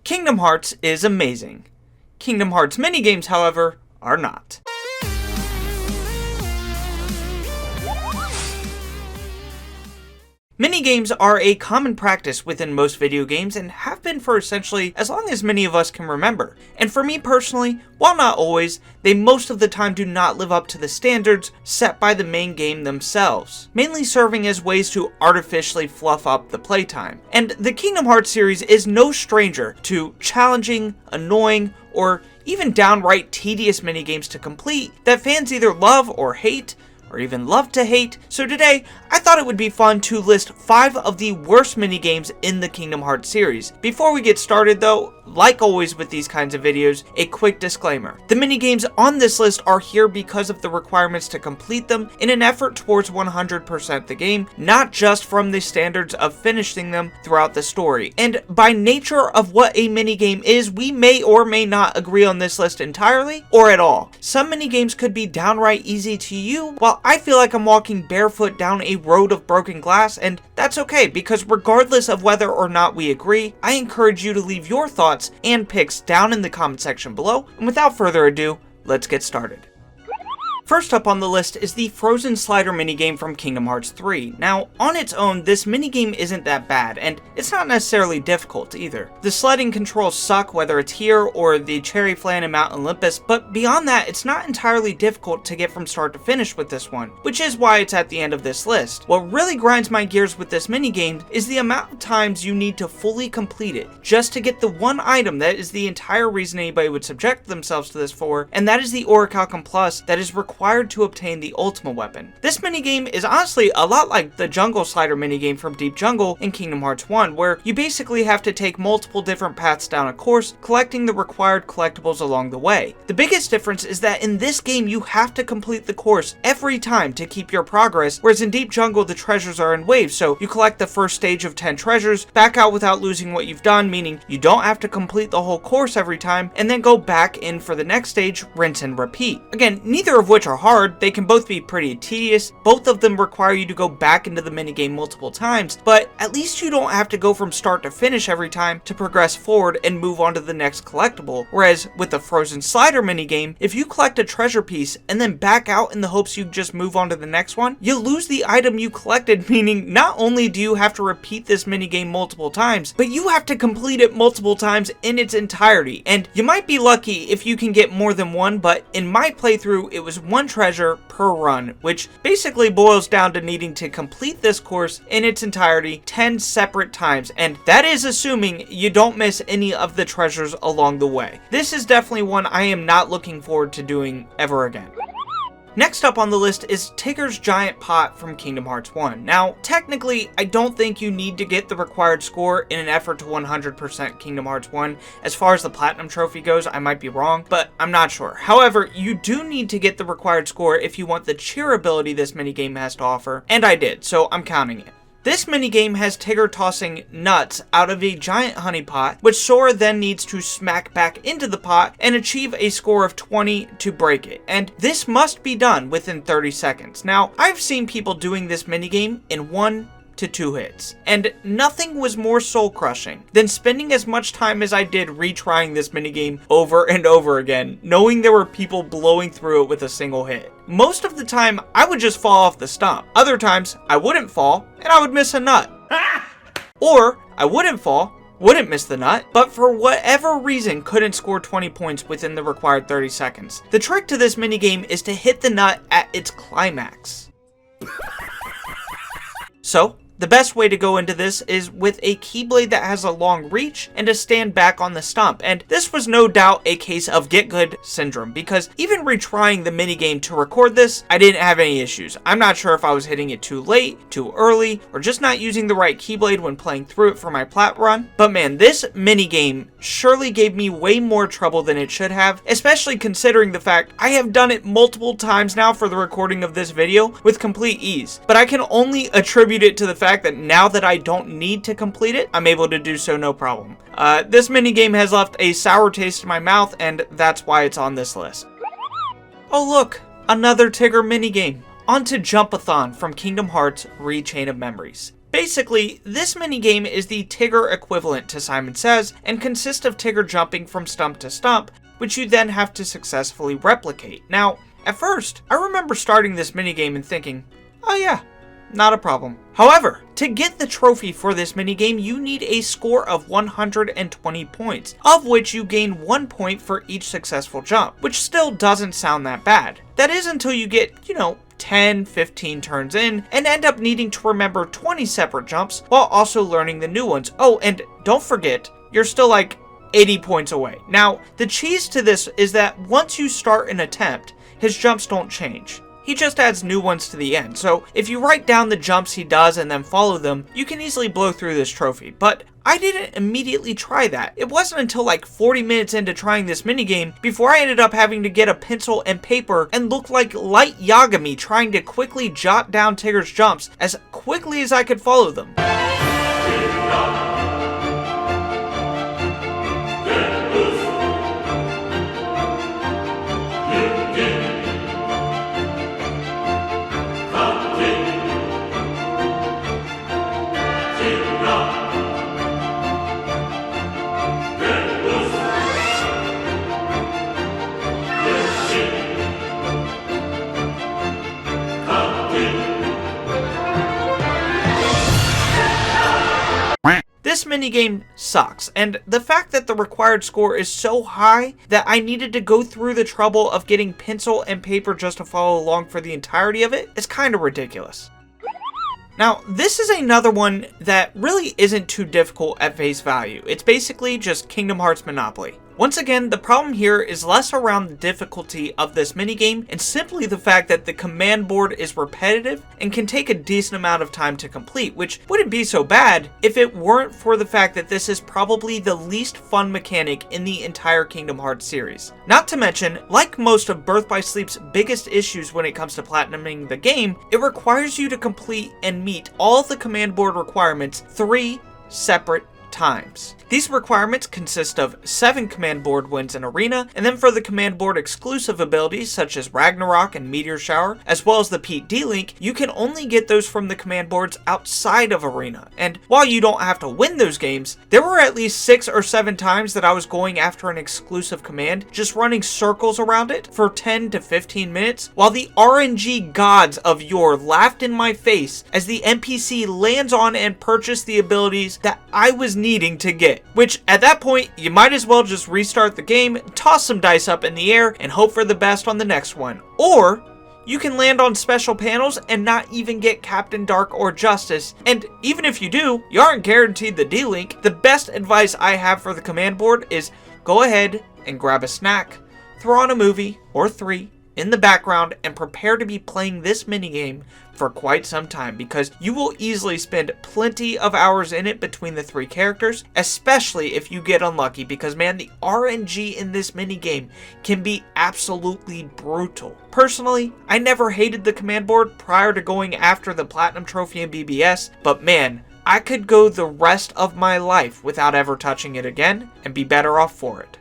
Kingdom Hearts is amazing. Kingdom Hearts minigames, however, are not. Minigames are a common practice within most video games and have been for essentially as long as many of us can remember. And for me personally, while not always, they most of the time do not live up to the standards set by the main game themselves, mainly serving as ways to artificially fluff up the playtime. And the Kingdom Hearts series is no stranger to challenging, annoying, or even downright tedious minigames to complete that fans either love or hate, or even love to hate. So today, I thought it would be fun to list 5 of the worst minigames in the Kingdom Hearts series. Before we get started though, like always with these kinds of videos, a quick disclaimer. The minigames on this list are here because of the requirements to complete them in an effort towards 100% the game, not just from the standards of finishing them throughout the story. And by nature of what a minigame is, we may or may not agree on this list entirely, or at all. Some minigames could be downright easy to you, while I feel like I'm walking barefoot down a road of broken glass, and that's okay, because regardless of whether or not we agree, I encourage you to leave your thoughts and picks down in the comment section below, and without further ado, let's get started. First up on the list is the Frozen Slider minigame from Kingdom Hearts 3. Now, on its own, this minigame isn't that bad, and it's not necessarily difficult either. The sliding controls suck, whether it's here or the Cherry Flan in Mount Olympus, but beyond that, it's not entirely difficult to get from start to finish with this one, which is why it's at the end of this list. What really grinds my gears with this minigame is the amount of times you need to fully complete it, just to get the one item that is the entire reason anybody would subject themselves to this for, and that is the Orichalcum Plus that is required to obtain the Ultima weapon. This minigame is honestly a lot like the Jungle Slider minigame from Deep Jungle in Kingdom Hearts 1, where you basically have to take multiple different paths down a course, collecting the required collectibles along the way. The biggest difference is that in this game you have to complete the course every time to keep your progress, whereas in Deep Jungle the treasures are in waves, so you collect the first stage of 10 treasures, back out without losing what you've done, meaning you don't have to complete the whole course every time, and then go back in for the next stage, rinse and repeat. Again, neither of which are hard. They can both be pretty tedious. Both of them require you to go back into the minigame multiple times, but at least you don't have to go from start to finish every time to progress forward and move on to the next collectible. Whereas with the Frozen Slider minigame, if you collect a treasure piece and then back out in the hopes you just move on to the next one, you lose the item you collected, meaning not only do you have to repeat this minigame multiple times, but you have to complete it multiple times in its entirety. And you might be lucky if you can get more than one, but in my playthrough, it was one treasure per run, which basically boils down to needing to complete this course in its entirety 10 separate times, and that is assuming you don't miss any of the treasures along the way. This is definitely one I am not looking forward to doing ever again. Next up on the list is Tigger's Giant Pot from Kingdom Hearts 1. Now, technically, I don't think you need to get the required score in an effort to 100% Kingdom Hearts 1. As far as the Platinum Trophy goes, I might be wrong, but I'm not sure. However, you do need to get the required score if you want the cheer ability this minigame has to offer, and I did, so I'm counting it. This minigame has Tigger tossing nuts out of a giant honey pot, which Sora then needs to smack back into the pot and achieve a score of 20 to break it. And this must be done within 30 seconds. Now, I've seen people doing this minigame in 1 to 2 hits, and nothing was more soul-crushing than spending as much time as I did retrying this minigame over and over again, knowing there were people blowing through it with a single hit. Most of the time, I would just fall off the stump. Other times, I wouldn't fall, and I would miss a nut. Or, I wouldn't fall, wouldn't miss the nut, but for whatever reason couldn't score 20 points within the required 30 seconds. The trick to this minigame is to hit the nut at its climax. So, the best way to go into this is with a Keyblade that has a long reach and to stand back on the stump, and this was no doubt a case of get good syndrome, because even retrying the minigame to record this, I didn't have any issues. I'm not sure if I was hitting it too late, too early, or just not using the right Keyblade when playing through it for my plat run, but man, this minigame surely gave me way more trouble than it should have, especially considering the fact I have done it multiple times now for the recording of this video with complete ease, but I can only attribute it to the fact that now that I don't need to complete it, I'm able to do so no problem. This minigame has left a sour taste in my mouth, and that's why it's on this list. Oh look, another Tigger minigame. On to Jumpathon from Kingdom Hearts Re: Chain of Memories. Basically, this minigame is the Tigger equivalent to Simon Says and consists of Tigger jumping from stump to stump, which you then have to successfully replicate. Now, at first, I remember starting this minigame and thinking, oh yeah, not a problem. However, to get the trophy for this minigame, you need a score of 120 points, of which you gain 1 point for each successful jump, which still doesn't sound that bad. That is until you get, 10, 15 turns in, and end up needing to remember 20 separate jumps while also learning the new ones. Oh, and don't forget, you're still like 80 points away. Now, the cheese to this is that once you start an attempt, his jumps don't change. He just adds new ones to the end, so if you write down the jumps he does and then follow them, you can easily blow through this trophy. But I didn't immediately try that. It wasn't until like 40 minutes into trying this minigame before I ended up having to get a pencil and paper and look like Light Yagami trying to quickly jot down Tigger's jumps as quickly as I could follow them. This minigame sucks, and the fact that the required score is so high that I needed to go through the trouble of getting pencil and paper just to follow along for the entirety of it is kind of ridiculous. Now, this is another one that really isn't too difficult at face value. It's basically just Kingdom Hearts Monopoly. Once again, the problem here is less around the difficulty of this minigame and simply the fact that the command board is repetitive and can take a decent amount of time to complete, which wouldn't be so bad if it weren't for the fact that this is probably the least fun mechanic in the entire Kingdom Hearts series. Not to mention, like most of Birth by Sleep's biggest issues when it comes to platinuming the game, it requires you to complete and meet all of the command board requirements 3 separate times. These requirements consist of 7 command board wins in Arena, and then for the command board exclusive abilities such as Ragnarok and Meteor Shower, as well as the Pete D-Link, you can only get those from the command boards outside of Arena. And while you don't have to win those games, there were at least 6 or 7 times that I was going after an exclusive command, just running circles around it for 10 to 15 minutes, while the RNG gods of yore laughed in my face as the NPC lands on and purchased the abilities that I was needing to get. Which, at that point, you might as well just restart the game, toss some dice up in the air, and hope for the best on the next one. Or, you can land on special panels and not even get Captain Dark or Justice, and even if you do, you aren't guaranteed the D-Link. The best advice I have for the command board is go ahead and grab a snack, throw on a movie, or 3, in the background, and prepare to be playing this minigame for quite some time, because you will easily spend plenty of hours in it between the 3 characters, especially if you get unlucky, because man, the RNG in this minigame can be absolutely brutal. Personally, I never hated the command board prior to going after the Platinum Trophy in BBS, but man, I could go the rest of my life without ever touching it again and be better off for it.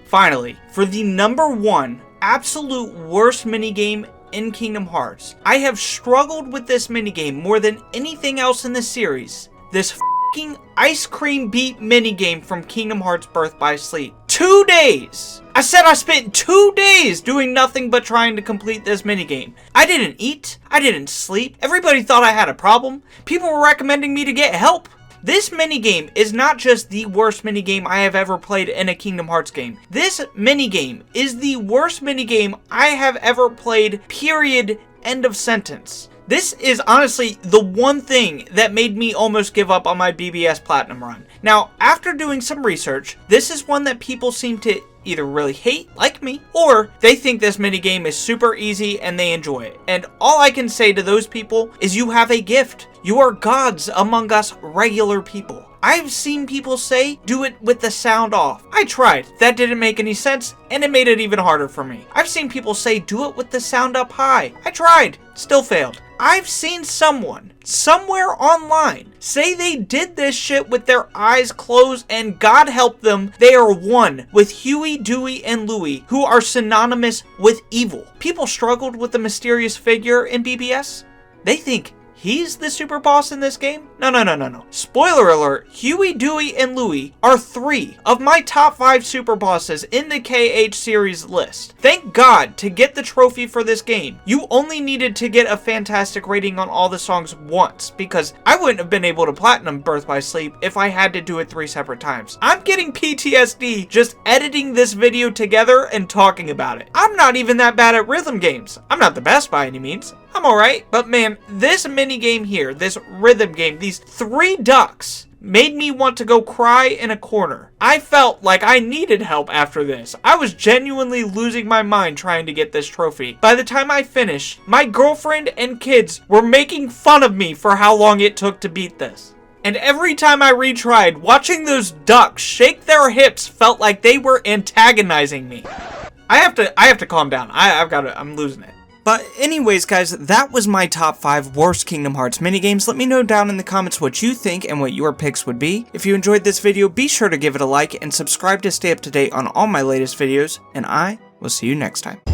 Finally, for the number 1 absolute worst minigame in Kingdom Hearts. I have struggled with this minigame more than anything else in the series. This f***ing ice cream beat minigame from Kingdom Hearts Birth by Sleep. 2 days! I said I spent 2 days doing nothing but trying to complete this minigame. I didn't eat. I didn't sleep. Everybody thought I had a problem. People were recommending me to get help. This minigame is not just the worst minigame I have ever played in a Kingdom Hearts game. This minigame is the worst minigame I have ever played, period, end of sentence. This is honestly the one thing that made me almost give up on my BBS Platinum run. Now, after doing some research, this is one that people seem to either really hate, like me, or they think this minigame is super easy and they enjoy it. And all I can say to those people is you have a gift. You are gods among us regular people. I've seen people say, do it with the sound off. I tried. That didn't make any sense, and it made it even harder for me. I've seen people say, do it with the sound up high. I tried. Still failed. I've seen someone, somewhere online, say they did this shit with their eyes closed, and God help them, they are one with Huey, Dewey, and Louie, who are synonymous with evil. People struggled with the mysterious figure in BBS. They think he's the super boss in this game? No. Spoiler alert, Huey, Dewey, and Louie are 3 of my top 5 super bosses in the KH series list. Thank God, to get the trophy for this game, you only needed to get a fantastic rating on all the songs once, because I wouldn't have been able to platinum Birth by Sleep if I had to do it 3 separate times. I'm getting PTSD just editing this video together and talking about it. I'm not even that bad at rhythm games. I'm not the best by any means. I'm alright, but man, this mini game here, this rhythm game, these 3 ducks made me want to go cry in a corner. I felt like I needed help after this. I was genuinely losing my mind trying to get this trophy. By the time I finished, my girlfriend and kids were making fun of me for how long it took to beat this. And every time I retried, watching those ducks shake their hips felt like they were antagonizing me. I have to calm down. I'm losing it. But anyways, guys, that was my top 5 worst Kingdom Hearts minigames. Let me know down in the comments what you think and what your picks would be. If you enjoyed this video, be sure to give it a like and subscribe to stay up to date on all my latest videos, and I will see you next time.